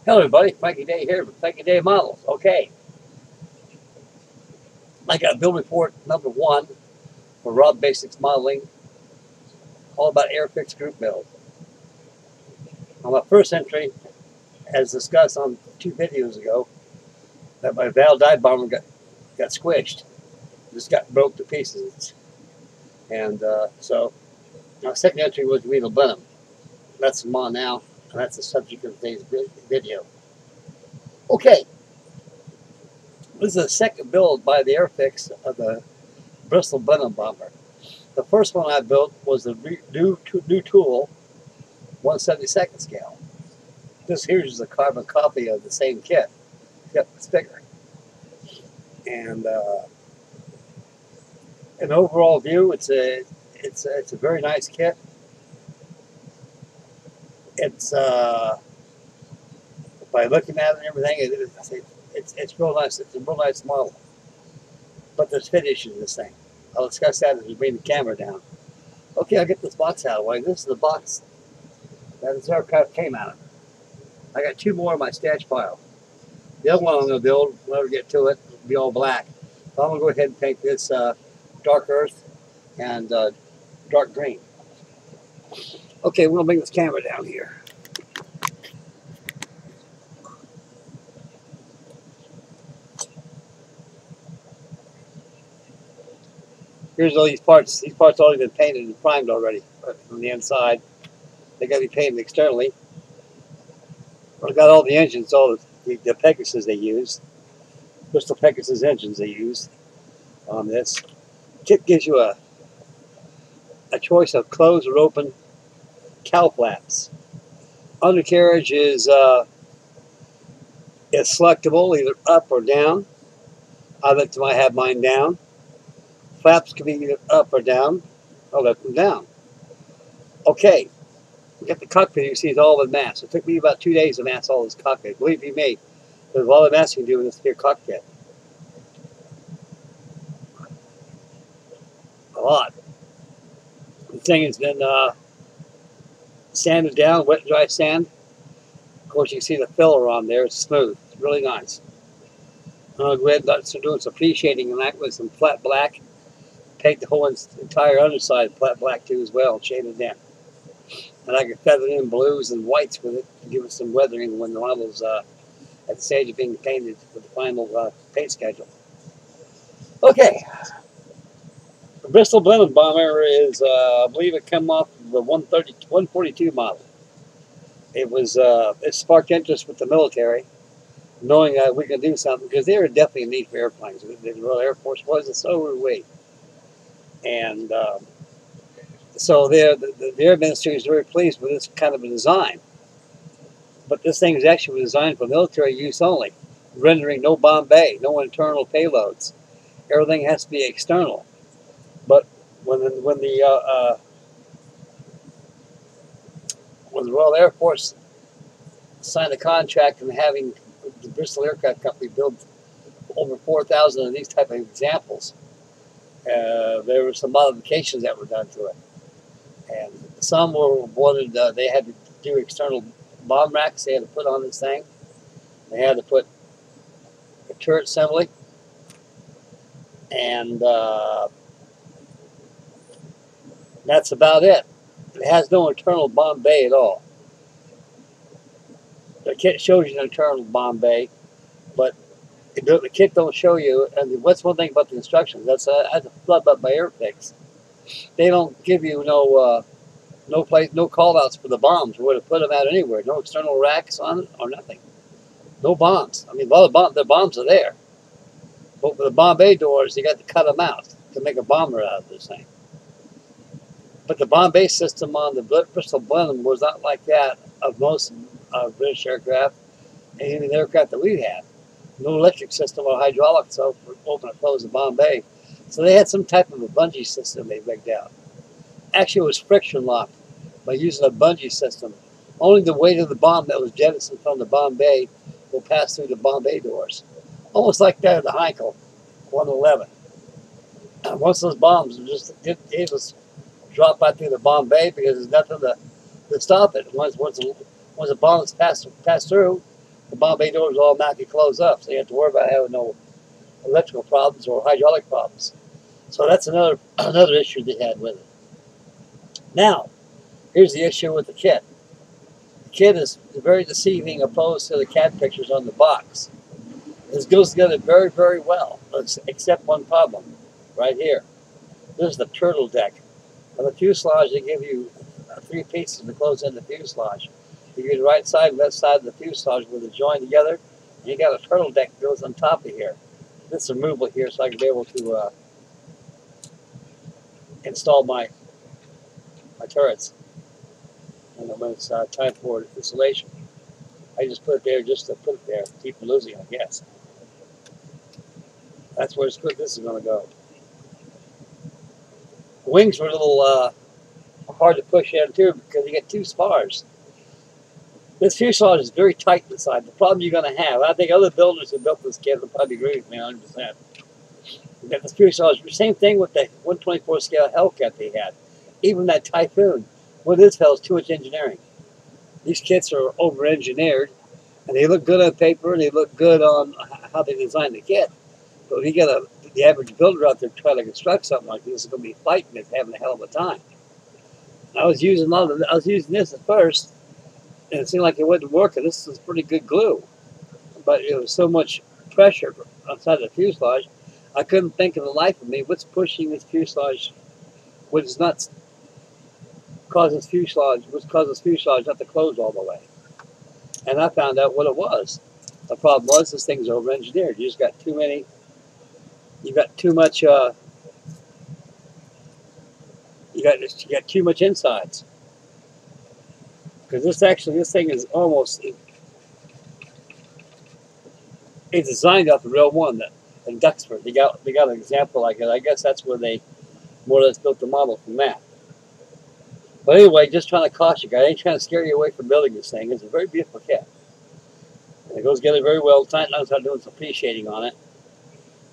Hello everybody, Frankie Day here with Frankie Day Models. Okay, I got build report number 1 for Rob Basics Modeling, all about Airfix group build. On my first entry, as discussed on 2 videos ago, that my valve dive bomber got squished, just got broke to pieces. And so my second entry was Reno Blenheim. That's them on now, and that's the subject of today's video. Okay, this is the second build by the Airfix of the Bristol Blenheim bomber. The first one I built was the new tool, 1/72 scale. This here is a carbon copy of the same kit, except it's bigger. And an overall view, it's a very nice kit. It's by looking at it and everything, it's real nice. It's a real nice model. But there's fit issues in this thing. I'll discuss that as we bring the camera down. Okay, I'll get this box out of the way. This is the box that this aircraft came out of. I got 2 more in my stash pile. The other one I'm going to build, when I get to it, will be all black. So I'm going to go ahead and paint this dark earth and dark green. Okay, we're going to bring this camera down here. Here's all these parts. These parts have already been painted and primed already from the inside. They got to be painted externally. I've got all the engines, all the Pegasus they use. Bristol Pegasus engines they use on this. Kit gives you a choice of closed or open cowl flaps. Undercarriage is selectable, either up or down. I like to have mine down. Flaps can be either up or down. I'll let them down. Okay, we got the cockpit. You see it's all with mass. It took me about 2 days to mass all this cockpit. Believe you me, there's a lot of mass you can do in this here cockpit. A lot. The thing has been sanded down, wet and dry sand. Of course, you can see the filler on there. It's smooth. It's really nice. I'll go ahead and start doing some pre-shading on that with some flat black. Paint the whole entire underside flat black too as well, shade it in. And I can feather in blues and whites with it to give it some weathering when the model's at the stage of being painted for the final paint schedule. Okay. The Bristol Blenheim bomber is, I believe it came off the 142 model. It sparked interest with the military, knowing that we can do something, because they were definitely a need for airplanes. The Royal Air Force was, and so were we. And so the Air Ministry is very pleased with this kind of a design. But this thing is actually designed for military use only, rendering no bomb bay, no internal payloads. Everything has to be external. But when the Royal Air Force signed a contract and having the Bristol Aircraft Company build over 4,000 of these type of examples, there were some modifications that were done to it, and some were wanted. They had to do external bomb racks. They had to put on this thing. They had to put a turret assembly, and that's about it. It has no internal bomb bay at all. The kit shows you an internal bomb bay, but the kit don't show you. And what's one thing about the instructions? That's a flub up by Airfix. They don't give you no call outs for the bombs or where to put them out anywhere. No external racks on it or nothing. No bombs. I mean, a lot of the bombs are there, but for the bomb bay doors, you got to cut them out to make a bomber out of this thing. But the bomb bay system on the Bristol Blenheim was not like that of most British aircraft, and even the aircraft that we had. No electric system or hydraulic so for open and close the bomb bay. So they had some type of a bungee system they rigged out. Actually, it was friction locked by using a bungee system. Only the weight of the bomb that was jettisoned from the bomb bay will pass through the bomb bay doors. Almost like that of the Heinkel 111. Once those bombs just drop right through the bomb bay because there's nothing to stop it. Once the bombs pass through, the Bombay doors automatically close up, so you have to worry about having no electrical problems or hydraulic problems. So that's another issue they had with it. Now, here's the issue with the kit. The kit is very deceiving opposed to the CAD pictures on the box. This goes together very, very well, except one problem right here. This is the turtle deck. On the fuselage, they give you 3 pieces to close in the fuselage. You get the right side and left side of the fuselage where they join together, and you got a turtle deck that goes on top of here. This is removable here, so I can be able to install my turrets. And when it's time for installation, I just put it there just to put it there, keep from losing, I guess. That's where this is going to go. The wings were a little hard to push in too because you get 2 spars. This fuselage is very tight inside. The problem you're going to have, I think other builders who built this kit will probably agree with me 100%. You got this fuselage, same thing with the 124 scale Hellcat they had. Even that Typhoon, what this hell is too much engineering. These kits are over-engineered, and they look good on paper, and they look good on how they designed the kit. But if you get the average builder out there trying to construct something like this, is going to be fighting it, having a hell of a time. I was using this at first, and it seemed like it wasn't working. This is pretty good glue, but it was so much pressure outside the fuselage, I couldn't think of the life of me what's pushing this fuselage, what is not causes fuselage not to close all the way. And I found out what it was. The problem was this thing's over-engineered. You just got too many. You got too much. You got too much insides. Because this thing is almost. It's designed off the real one that in Duxford. They got an example like it. I guess that's where they more or less built the model from that. But anyway, just trying to caution you guys. I ain't trying to scare you away from building this thing. It's a very beautiful kit. And it goes together very well. Tonight I'm going to start doing some pre-shading on it.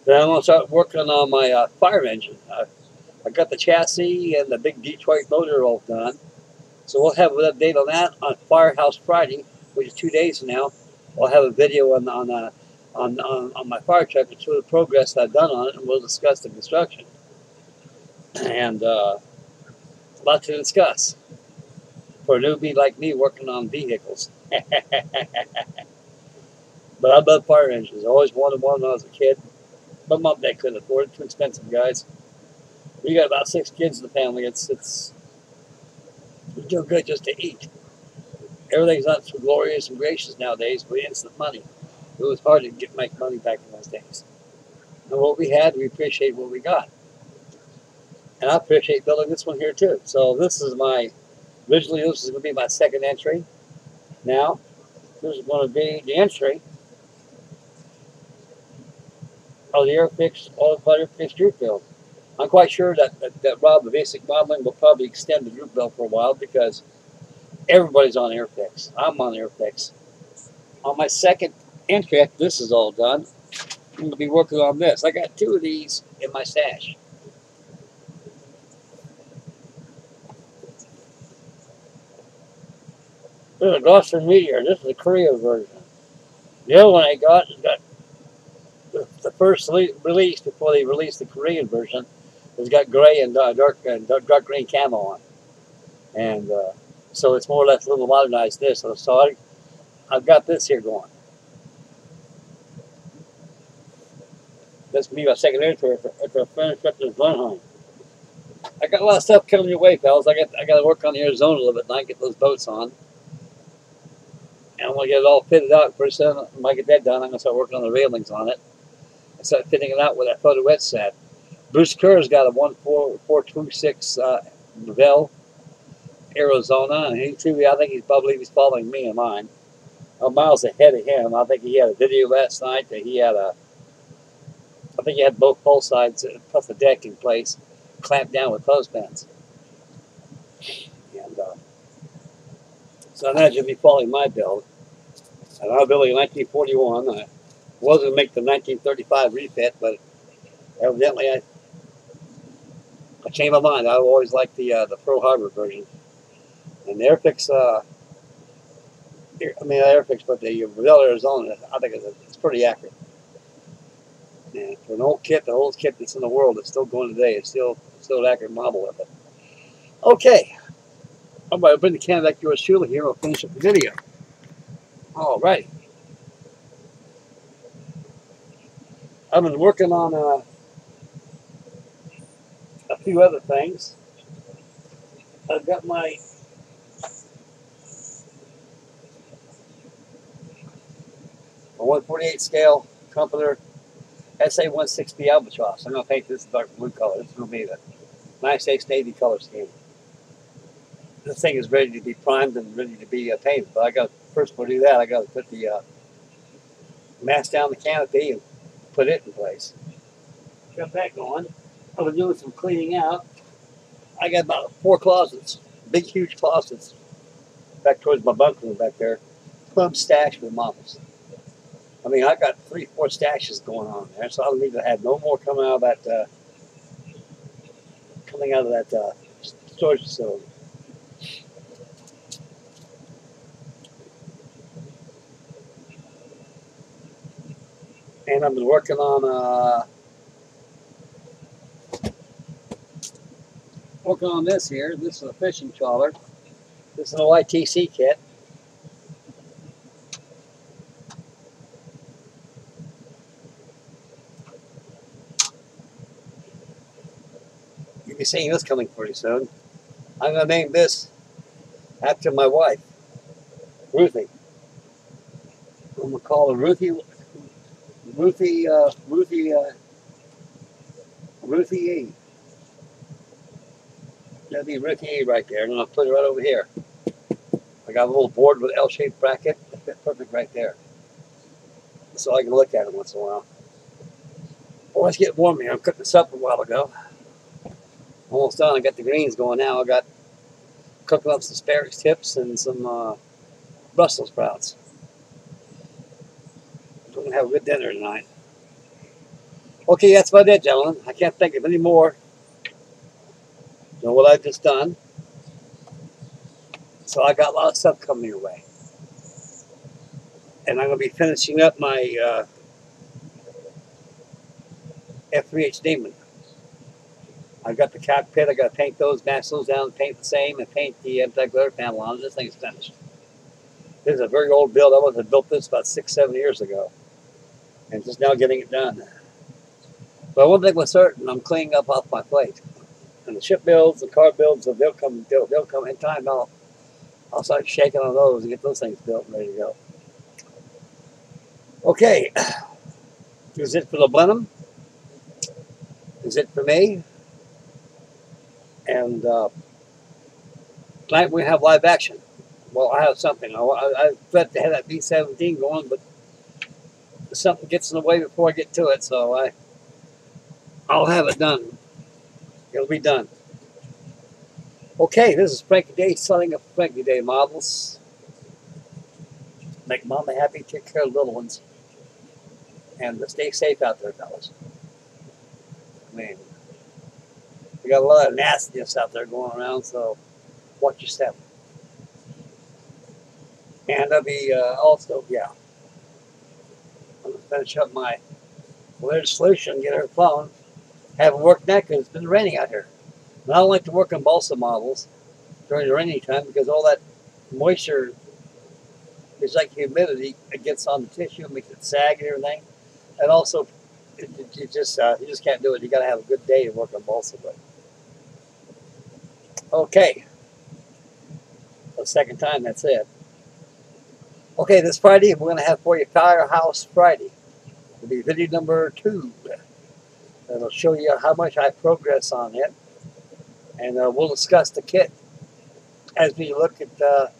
Then I'm going to start working on my fire engine. I got the chassis and the big Detroit motor all done. So we'll have an update on that on Firehouse Friday, which is 2 days from now. I'll have a video on my fire truck and show the progress I've done on it, and we'll discuss the construction. And a lot to discuss for a newbie like me working on vehicles. But I love fire engines. I always wanted one when I was a kid. My mom and dad couldn't afford it. Too expensive, guys. We got about 6 kids in the family. It's too good just to eat. Everything's not so glorious and gracious nowadays with instant money. It was hard to make money back in those days. And what we had, we appreciate what we got. And I appreciate building this one here too. So this is originally this is going to be my second entry. Now, this is going to be the entry of the Airfix All-Include Airfix Droop Build. I'm quite sure that Rob, the basic modeling, will probably extend the Droop Build for a while because everybody's on Airfix. I'm on Airfix. On my second entry, after this is all done, I'm going to be working on this. I got 2 of these in my stash. This is a Gosford Meteor. This is the Korea version. The other one I got the first release before they released the Korean version. It's got gray and dark green camo on, and so it's more or less a little modernized this. So I've got this here going. This will be my second entry after I finish up this Blenheim. I got a lot of stuff coming your way, fellas. I got to work on the Arizona a little bit tonight, get those boats on. And I'm going to get it all fitted out. Pretty soon, when I get that done, I'm going to start working on the railings on it. And start fitting it out with that photo wet set. Bruce Kerr's got a 14426 Novell, Arizona. And I think he's following me and mine. I'm miles ahead of him. I think he had a video last night that he had I think he had both pole sides plus the deck in place, clamped down with clothespins. And so I imagine he'll be following my build. And I'm building a 1941. I was going to make the 1935 refit, but evidently I changed my mind. I always liked the Pearl Harbor version. And the Airfix I mean, Airfix, but the Revell Arizona, I think it's pretty accurate. And for an old kit, the oldest kit that's in the world, it's still going today. It's still an accurate model of it. Okay, I'm going to bring the can back to yours truly here. We'll finish up the video. All right. I've been working on a few other things. I've got my a 148 scale Trumpeter SA160 Albatross. I'm going to paint this dark blue color. This is going to be the nice Ace Navy color scheme. This thing is ready to be primed and ready to be painted. But I got first to do that, I got to put the mask down the canopy and put it in place. Got that going. I've been doing some cleaning out. I got about 4 closets, big, huge closets, back towards my bunk room back there, plumb stashed with models. I mean, I got 3, 4 stashes going on there, so I don't need to have no more coming out of that storage facility. And I've been working on this here. This is a fishing trawler. This is an OITC kit. You'll be seeing this coming pretty soon. I'm going to name this after my wife, Ruthie. I'm going to call her Ruthie E. That'll be Ruthie E right there. And I'm going to put it right over here. I got a little board with L-shaped bracket. That fit perfect right there. So I can look at it once in a while. Oh, it's getting warm here. I'm cooking supper a while ago. Almost done. I got the greens going now. I got cooking up some asparagus tips and some Brussels sprouts. We're going to have a good dinner tonight. Okay, that's about it, gentlemen. I can't think of any more than what I've just done. So I got a lot of stuff coming your way. And I'm going to be finishing up my F3H Demon. I got the cockpit. I got to paint those, match those down, paint the same, and paint the anti-glare panel on. This thing's finished. This is a very old build. I had built this about 6, 7 years ago, and just now getting it done. But one thing was certain: I'm cleaning up off my plate. And the ship builds, the car builds, they'll come in time. I'll start shaking on those and get those things built and ready to go. Okay, is it for the Blenheim? Is it for me? And tonight we have live action. Well, I have something. I thought to have that B-17 going, but something gets in the way before I get to it, so I'll have it done. It'll be done. Okay, this is Frankie Day selling up Frankie Day models. Make Mama happy, take care of the little ones. And stay safe out there, fellas. I mean, we got a lot of nastiness out there going around, so watch your step. And I'll be also, I'm going to finish up my legislation, get her phone. Haven't worked that because it's been raining out here. And I don't like to work on balsa models during the rainy time because all that moisture is like humidity. It gets on the tissue, makes it sag and everything. And also, you just can't do it. You got to have a good day to work on balsa. But okay, the second time, that's it. Okay, this Friday we're going to have for you Firehouse Friday. It'll be video number 2. It'll show you how much I progress on it. And we'll discuss the kit as we look at the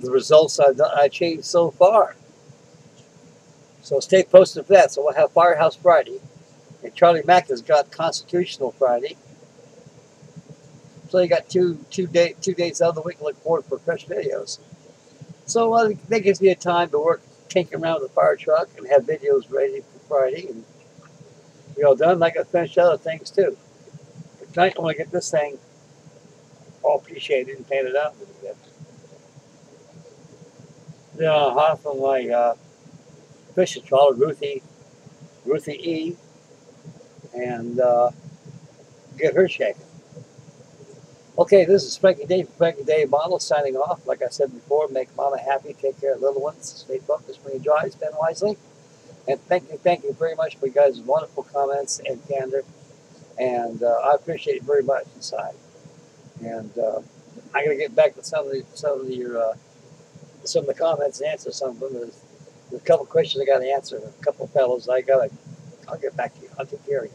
results I've achieved so far. So stay posted for that. So we'll have Firehouse Friday. And Charlie Mack has got Constitutional Friday. So you got two days out of the week to look forward for fresh videos. So that gives me a time to work, tinker around with the fire truck and have videos ready for Friday. And we all done. I got to finish other things too. But tonight I want to get this thing all appreciated and painted up a little bit. Yeah, half of my fishing trawler, Ruthie E, and get her shaken. Okay, this is Frankie Dave, Frankie Dave Model signing off. Like I said before, make mama happy, take care of little ones, stay focused when you drive, spend wisely. And thank you very much for you guys' wonderful comments and candor. And I appreciate it very much inside. And I'm gonna get back to some of the comments and answer some of them. There's a couple of questions I got to answer. A couple of fellows I'll get back to you. I'll take care of you.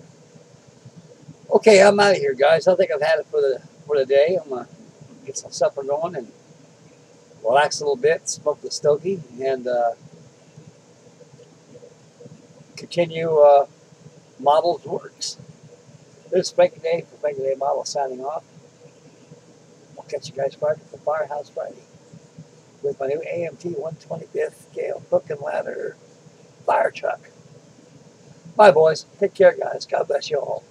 Okay, I'm out of here, guys. I think I've had it for the day. I'm gonna get some supper going and relax a little bit, smoke the stogie, and continue Models Works. This is Frankie Day for Frankie Day Model signing off. I'll catch you guys Friday for Firehouse Friday with my new AMT 125th scale hook and ladder fire truck. Bye, boys. Take care, guys. God bless you all.